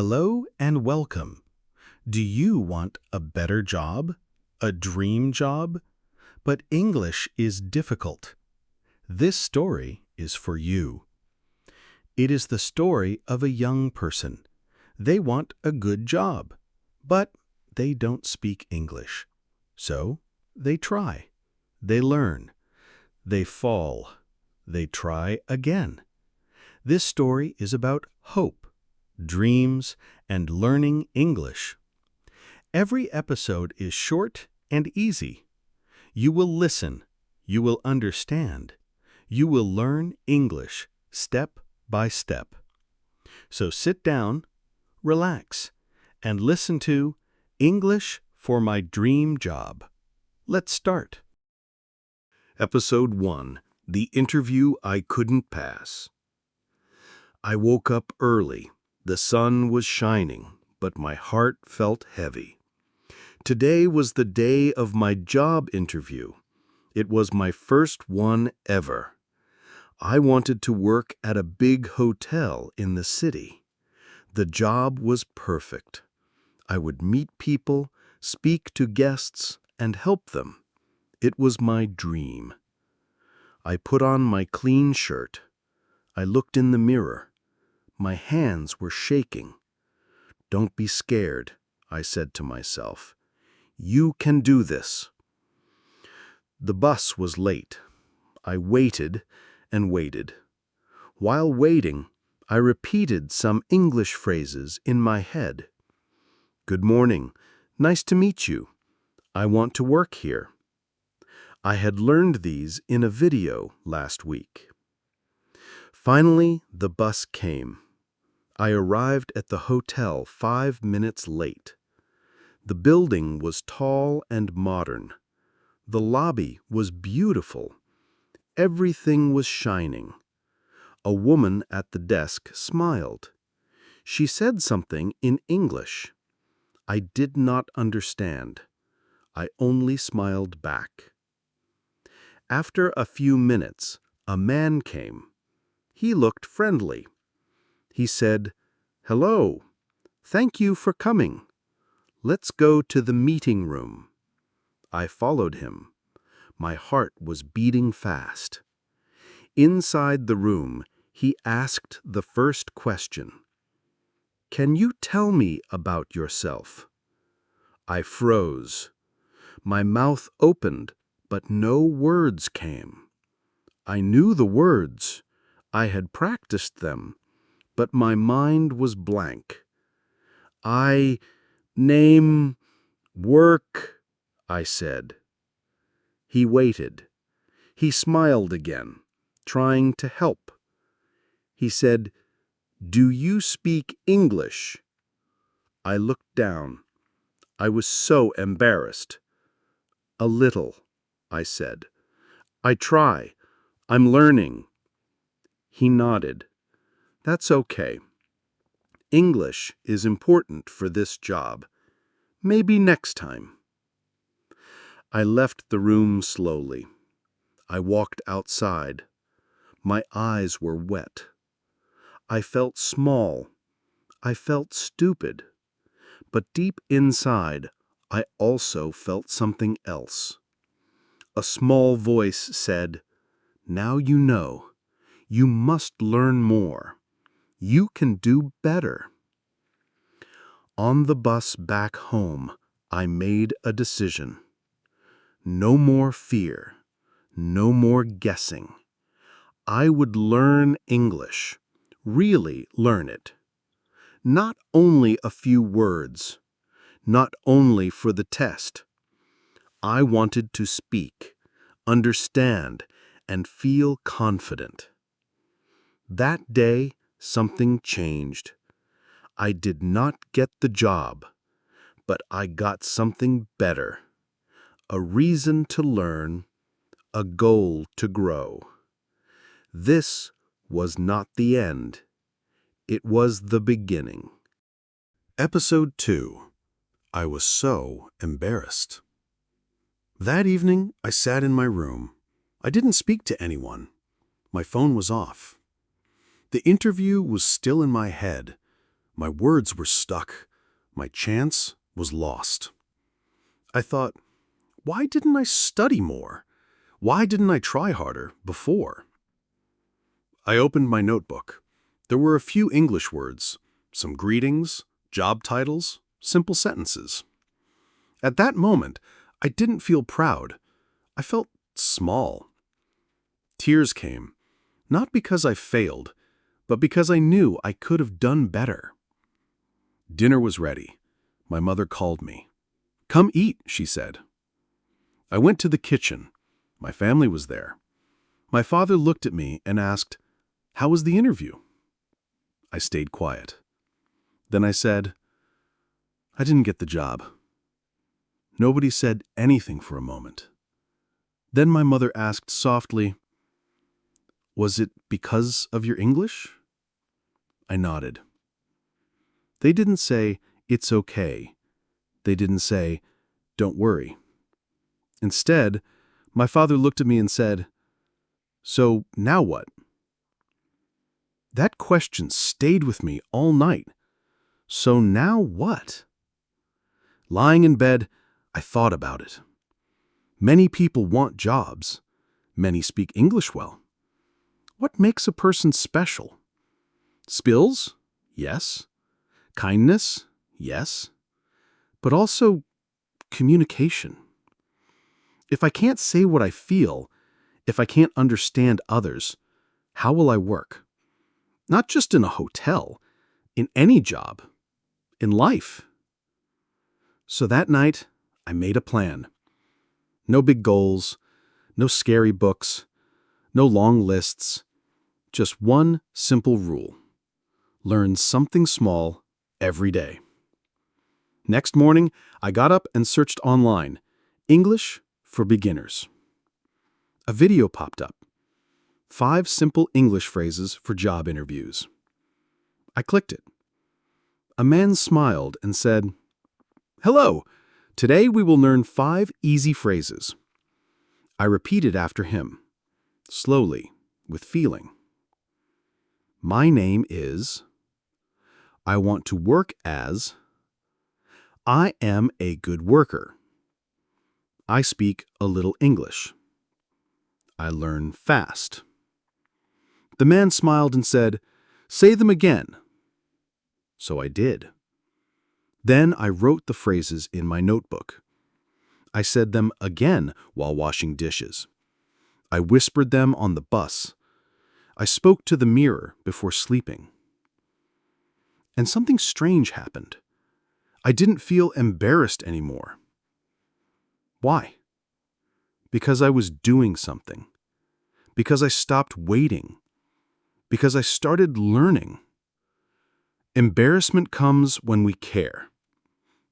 Hello and welcome. Do you want a better job? A dream job? But English is difficult. This story is for you. It is the story of a young person. They want a good job, but they don't speak English. So they try. They learn. They fall. They try again. This story is about hope, dreams, and learning English. Every episode is short and easy. You will listen. You will understand. You will learn English step by step. So sit down, relax, and listen to English for My Dream Job. Let's start. Episode 1. The Interview I Couldn't Pass. I woke up early. The sun was shining, but my heart felt heavy. Today was the day of my job interview. It was my first one ever. I wanted to work at a big hotel in the city. The job was perfect. I would meet people, speak to guests, and help them. It was my dream. I put on my clean shirt. I looked in the mirror. My hands were shaking. "Don't be scared," I said to myself. "You can do this." The bus was late. I waited and waited. While waiting, I repeated some English phrases in my head. "Good morning. Nice to meet you. I want to work here." I had learned these in a video last week. Finally, the bus came. I arrived at the hotel 5 minutes late. The building was tall and modern. The lobby was beautiful. Everything was shining. A woman at the desk smiled. She said something in English. I did not understand. I only smiled back. After a few minutes, a man came. He looked friendly. He said, "Hello. Thank you for coming. Let's go to the meeting room." I followed him. My heart was beating fast. Inside the room, he asked the first question. "Can you tell me about yourself?" I froze. My mouth opened, but no words came. I knew the words. I had practiced them, but my mind was blank. Name, work," I said. He waited. He smiled again, trying to help. He said, "Do you speak English?" I looked down. I was so embarrassed. "A little," I said. "I try. I'm learning." He nodded. "That's okay. English is important for this job. Maybe next time." I left the room slowly. I walked outside. My eyes were wet. I felt small. I felt stupid. But deep inside, I also felt something else. A small voice said, "Now you know. You must learn more. You can do better." On the bus back home, I made a decision. No more fear. No more guessing. I would learn English. Really learn it. Not only a few words. Not only for the test. I wanted to speak, understand, and feel confident. That day, something changed. I did not get the job, but I got something better. A reason to learn, a goal to grow. This was not the end. It was the beginning. Episode 2. I was so embarrassed. That evening, I sat in my room. I didn't speak to anyone. My phone was off. The interview was still in my head. My words were stuck. My chance was lost. I thought, why didn't I study more? Why didn't I try harder before? I opened my notebook. There were a few English words, some greetings, job titles, simple sentences. At that moment, I didn't feel proud. I felt small. Tears came, not because I failed, but because I knew I could have done better. Dinner was ready. My mother called me. "Come eat," she said. I went to the kitchen. My family was there. My father looked at me and asked, "How was the interview?" I stayed quiet. Then I said, "I didn't get the job." Nobody said anything for a moment. Then my mother asked softly, "Was it because of your English?" I nodded. They didn't say, "It's okay." They didn't say, "Don't worry." Instead, my father looked at me and said, "So now what?" That question stayed with me all night. So now what? Lying in bed, I thought about it. Many people want jobs. Many speak English well. What makes a person special? Skills? Yes. Kindness? Yes. But also communication. If I can't say what I feel, if I can't understand others, how will I work? Not just in a hotel, in any job, in life. So that night, I made a plan. No big goals, no scary books, no long lists, just one simple rule. Learn something small every day. Next morning, I got up and searched online, English for beginners. A video popped up. 5 simple English phrases for job interviews. I clicked it. A man smiled and said, "Hello, today we will learn 5 easy phrases." I repeated after him, slowly, with feeling. My name is, I want to work as, I am a good worker. I speak a little English. I learn fast. The man smiled and said, "Say them again." So I did. Then I wrote the phrases in my notebook. I said them again while washing dishes. I whispered them on the bus. I spoke to the mirror before sleeping. And something strange happened. I didn't feel embarrassed anymore. Why? Because I was doing something. Because I stopped waiting. Because I started learning. Embarrassment comes when we care,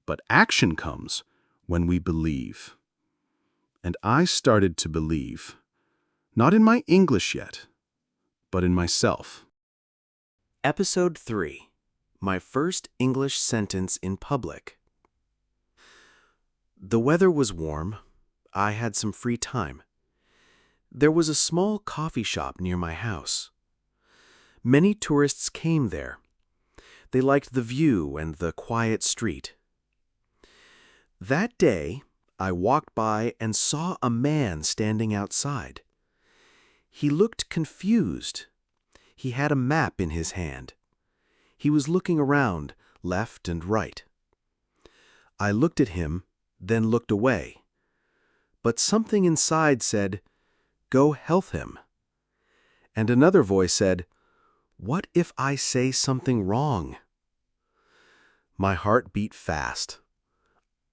but action comes when we believe. And I started to believe, not in my English yet, but in myself. Episode 3. My first English sentence in public. The weather was warm. I had some free time. There was a small coffee shop near my house. Many tourists came there. They liked the view and the quiet street. That day, I walked by and saw a man standing outside. He looked confused. He had a map in his hand. He was looking around, left and right. I looked at him, then looked away. But something inside said, "Go help him." And another voice said, "What if I say something wrong?" My heart beat fast.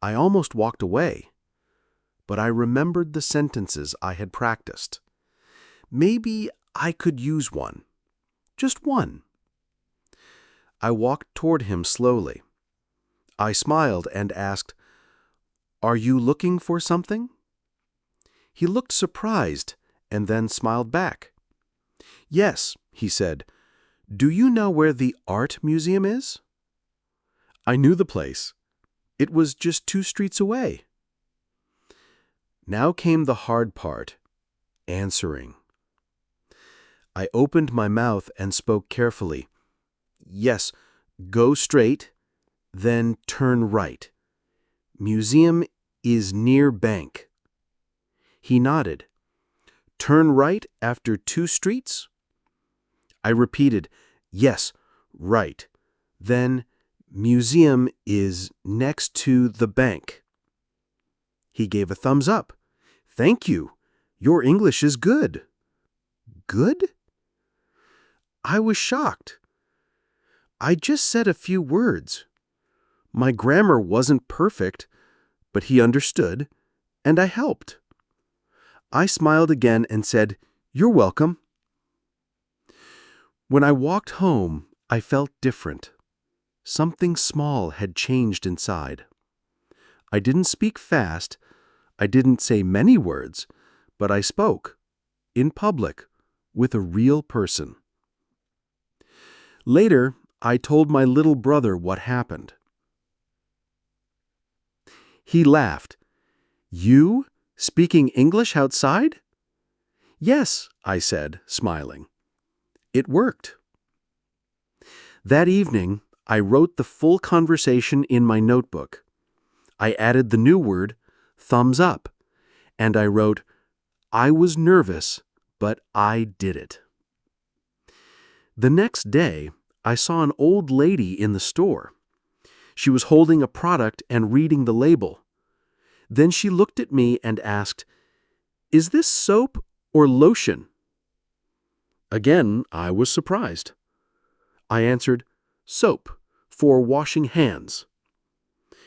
I almost walked away. But I remembered the sentences I had practiced. Maybe I could use one. Just one. I walked toward him slowly. I smiled and asked, "Are you looking for something?" He looked surprised and then smiled back. "Yes," he said. "Do you know where the art museum is?" I knew the place. It was just 2 streets away. Now came the hard part, answering. I opened my mouth and spoke carefully. "Yes, Go straight, then turn right. Museum is near bank. He nodded. Turn right after 2 streets? I repeated, yes, right. Then museum is next to the bank. He gave a thumbs up. Thank you. Your English is good. Good? I was shocked. I just said a few words. My grammar wasn't perfect, but he understood, and I helped. I smiled again and said, "You're welcome." When I walked home, I felt different. Something small had changed inside. I didn't speak fast, I didn't say many words, but I spoke, in public, with a real person. Later, I told my little brother what happened. He laughed. You, speaking English outside? Yes, I said, smiling. It worked. That evening, I wrote the full conversation in my notebook. I added the new word, thumbs up, and I wrote, I was nervous, but I did it. The next day, I saw an old lady in the store. She was holding a product and reading the label. Then she looked at me and asked, "Is this soap or lotion?" Again, I was surprised. I answered, "Soap, for washing hands."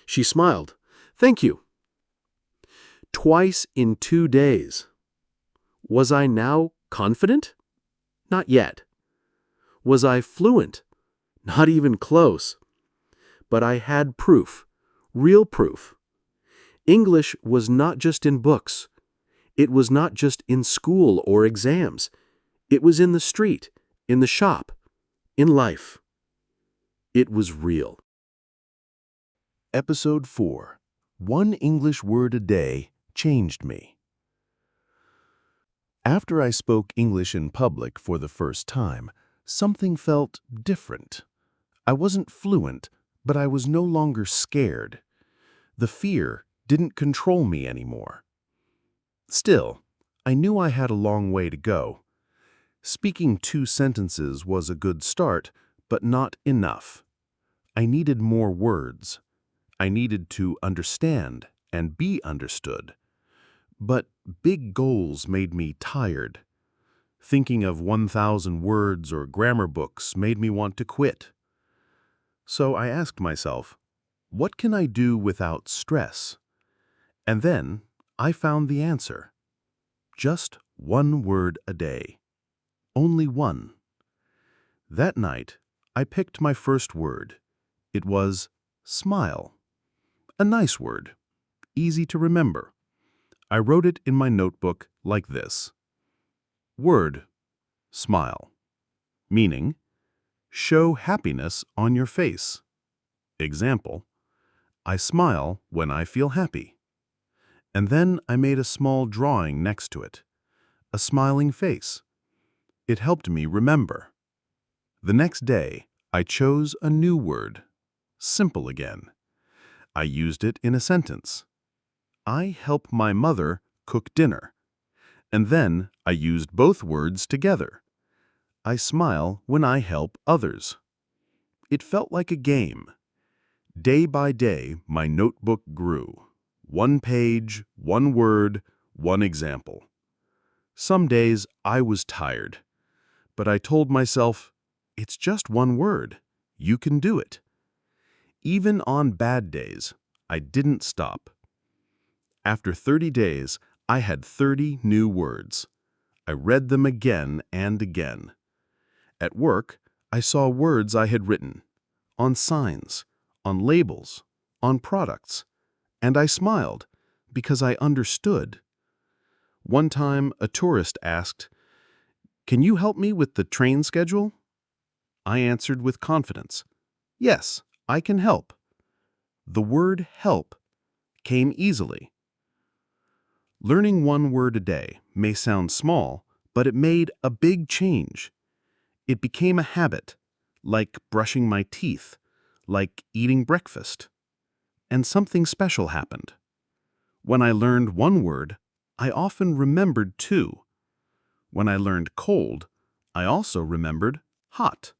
She smiled. "Thank you." Twice in 2 days. Was I now confident? Not yet. Was I fluent? Not even close. But I had proof, real proof. English was not just in books. It was not just in school or exams. It was in the street, in the shop, in life. It was real. Episode 4. One English word a day changed me. After I spoke English in public for the first time, something felt different. I wasn't fluent, but I was no longer scared. The fear didn't control me anymore. Still, I knew I had a long way to go. Speaking 2 sentences was a good start, but not enough. I needed more words. I needed to understand and be understood. But big goals made me tired. Thinking of 1,000 words or grammar books made me want to quit. So I asked myself, what can I do without stress? And then I found the answer. Just 1 word a day. Only 1. That night, I picked my first word. It was smile. A nice word, easy to remember. I wrote it in my notebook like this. Word, smile. Meaning, show happiness on your face. Example, I smile when I feel happy. And then I made a small drawing next to it. A smiling face. It helped me remember. The next day, I chose a new word. Simple again. I used it in a sentence. I help my mother cook dinner. And then I used both words together. I smile when I help others. It felt like a game. Day by day, my notebook grew. 1 page, 1 word, 1 example. Some days I was tired, but I told myself, it's just 1 word. You can do it. Even on bad days, I didn't stop. After 30 days, I had 30 new words. I read them again and again. At work, I saw words I had written, on signs, on labels, on products, and I smiled because I understood. One time, a tourist asked, "Can you help me with the train schedule?" I answered with confidence, "Yes, I can help." The word help came easily. Learning 1 word a day may sound small, but it made a big change. It became a habit, like brushing my teeth, like eating breakfast. And something special happened. When I learned one word, I often remembered two. When I learned cold, I also remembered hot.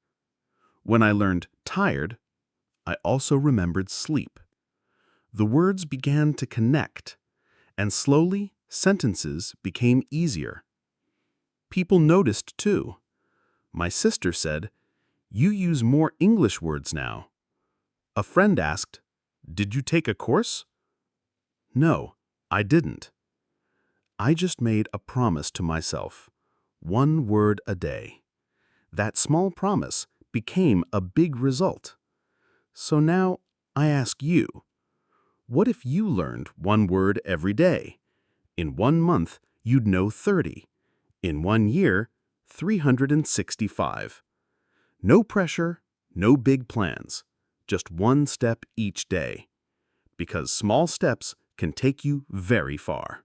When I learned tired, I also remembered sleep. The words began to connect, and slowly sentences became easier. People noticed too. My sister said, "You use more English words now." A friend asked, "Did you take a course?" No, I didn't. I just made a promise to myself, one word a day. That small promise became a big result. So now I ask you, what if you learned one word every day? In 1 month, you'd know 30. In 1 year, 365. No pressure, no big plans, just one step each day. Because small steps can take you very far.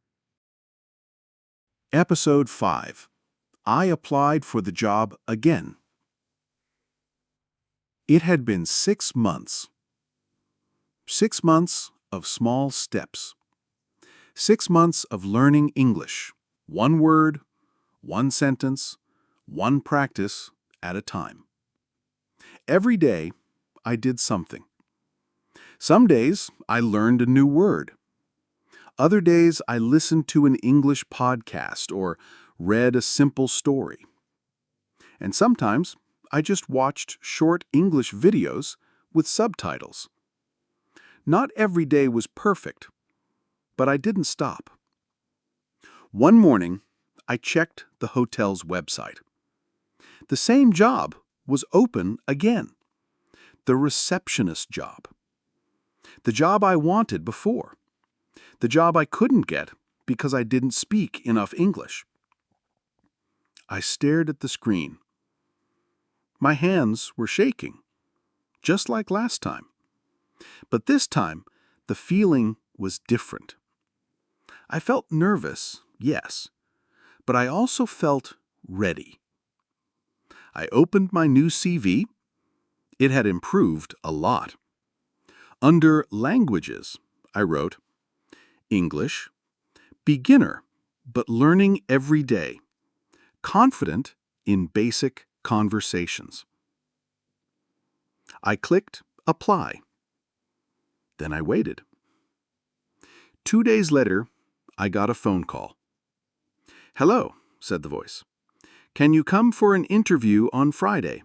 Episode 5. I applied for the job again. It had been 6 months. 6 months of small steps. 6 months of learning English, one word, one sentence, one practice at a time. Every day, I did something. Some days, I learned a new word. Other days, I listened to an English podcast or read a simple story. And sometimes, I just watched short English videos with subtitles. Not every day was perfect, but I didn't stop. One morning, I checked the hotel's website. The same job was open again. The receptionist job. The job I wanted before. The job I couldn't get because I didn't speak enough English. I stared at the screen. My hands were shaking, just like last time. But this time, the feeling was different. I felt nervous, yes, but I also felt ready. I opened my new CV. It had improved a lot. Under Languages, I wrote, English, beginner, but learning every day, confident in basic conversations. I clicked Apply. Then I waited. 2 days later, I got a phone call. "Hello," said the voice. "Can you come for an interview on Friday?"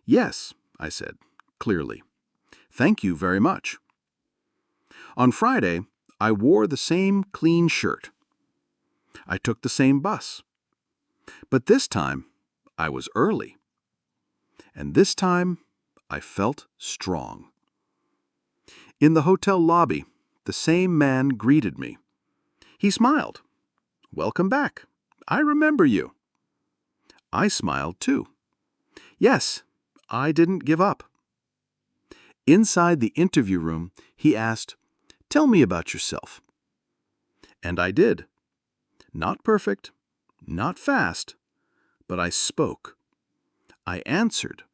"Yes," I said, clearly. "Thank you very much." On Friday, I wore the same clean shirt. I took the same bus. But this time, I was early. And this time, I felt strong. In the hotel lobby, the same man greeted me. He smiled. "Welcome back. I remember you." I smiled too. Yes, I didn't give up. Inside the interview room, he asked, "Tell me about yourself." And I did. Not perfect, not fast, but I spoke. I answered.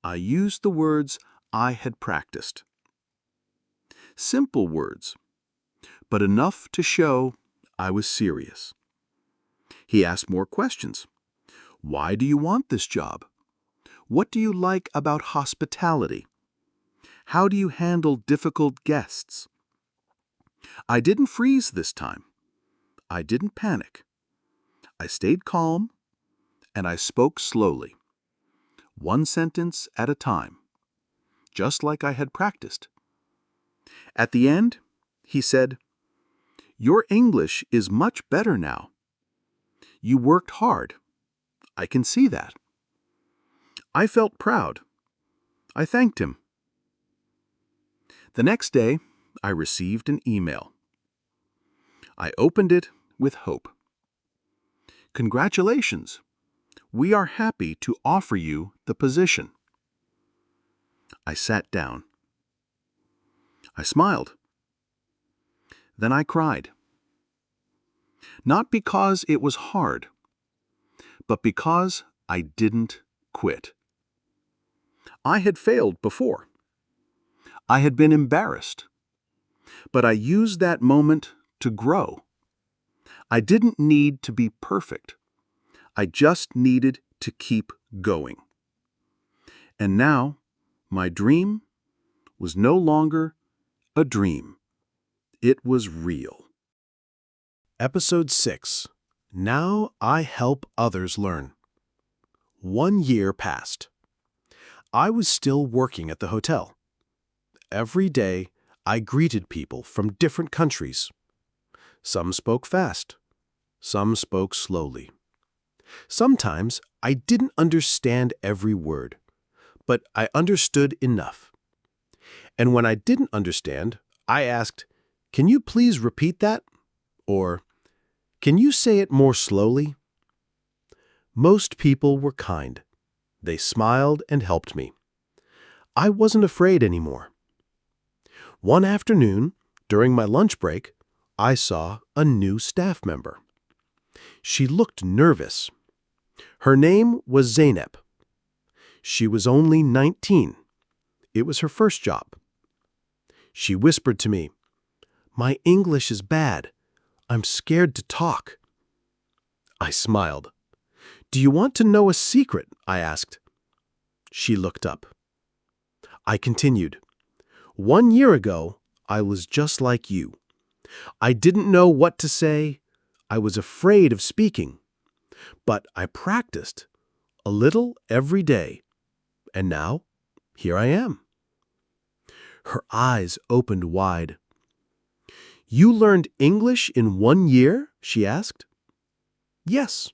I used the words I had practiced. Simple words, but enough to show I was serious. He asked more questions. Why do you want this job? What do you like about hospitality? How do you handle difficult guests? I didn't freeze this time. I didn't panic. I stayed calm, and I spoke slowly, one sentence at a time, just like I had practiced. At the end, he said, "Your English is much better now. You worked hard. I can see that." I felt proud. I thanked him. The next day, I received an email. I opened it with hope. "Congratulations. We are happy to offer you the position." I sat down. I smiled. Then I cried. Not because it was hard, but because I didn't quit. I had failed before. I had been embarrassed. But I used that moment to grow. I didn't need to be perfect. I just needed to keep going. And now, my dream was no longer a dream. It was real. Episode 6. Now I help others learn. 1 year passed. I was still working at the hotel. Every day, I greeted people from different countries. Some spoke fast. Some spoke slowly. Sometimes I didn't understand every word, but I understood enough. And when I didn't understand, I asked, "Can you please repeat that?" Or, "Can you say it more slowly?" Most people were kind. They smiled and helped me. I wasn't afraid anymore. One afternoon, during my lunch break, I saw a new staff member. She looked nervous. Her name was Zainab. She was only 19. It was her first job. She whispered to me, "My English is bad. I'm scared to talk." I smiled. "Do you want to know a secret?" I asked. She looked up. I continued, "1 year ago, I was just like you. I didn't know what to say. I was afraid of speaking. But I practiced, a little every day. And now, here I am." Her eyes opened wide. "You learned English in 1 year?" she asked. "Yes.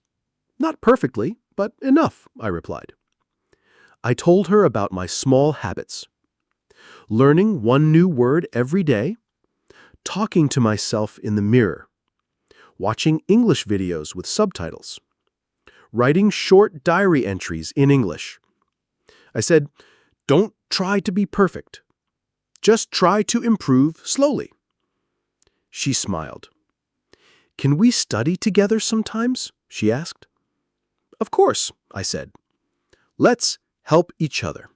Not perfectly, but enough," I replied. I told her about my small habits. Learning 1 new word every day, talking to myself in the mirror, watching English videos with subtitles, writing short diary entries in English. I said, "Don't try to be perfect. Just try to improve slowly." She smiled. "Can we study together sometimes?" she asked. "Of course," I said. "Let's help each other."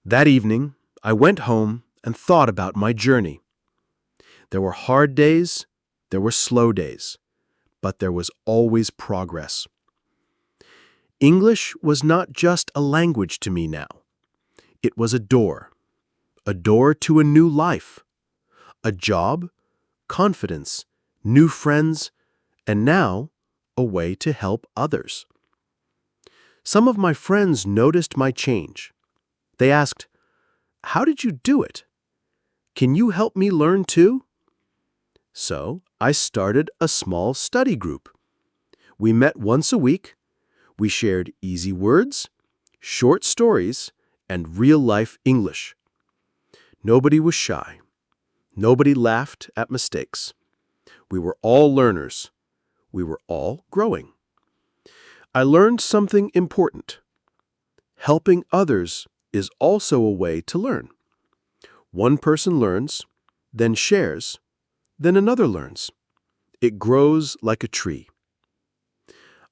That evening, I went home and thought about my journey. There were hard days, there were slow days, but there was always progress. English was not just a language to me now. It was a door to a new life, a job, confidence, new friends, and now a way to help others. Some of my friends noticed my change. They asked, "How did you do it? Can you help me learn too?" So I started a small study group. We met once a week. We shared easy words, short stories, and real-life English. Nobody was shy. Nobody laughed at mistakes. We were all learners. We were all growing. I learned something important. Helping others is also a way to learn. One person learns, then shares, then another learns. It grows like a tree.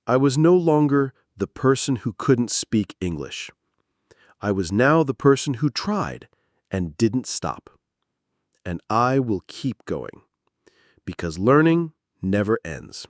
I was no longer the person who couldn't speak English. I was now the person who tried and didn't stop. And I will keep going, because learning never ends.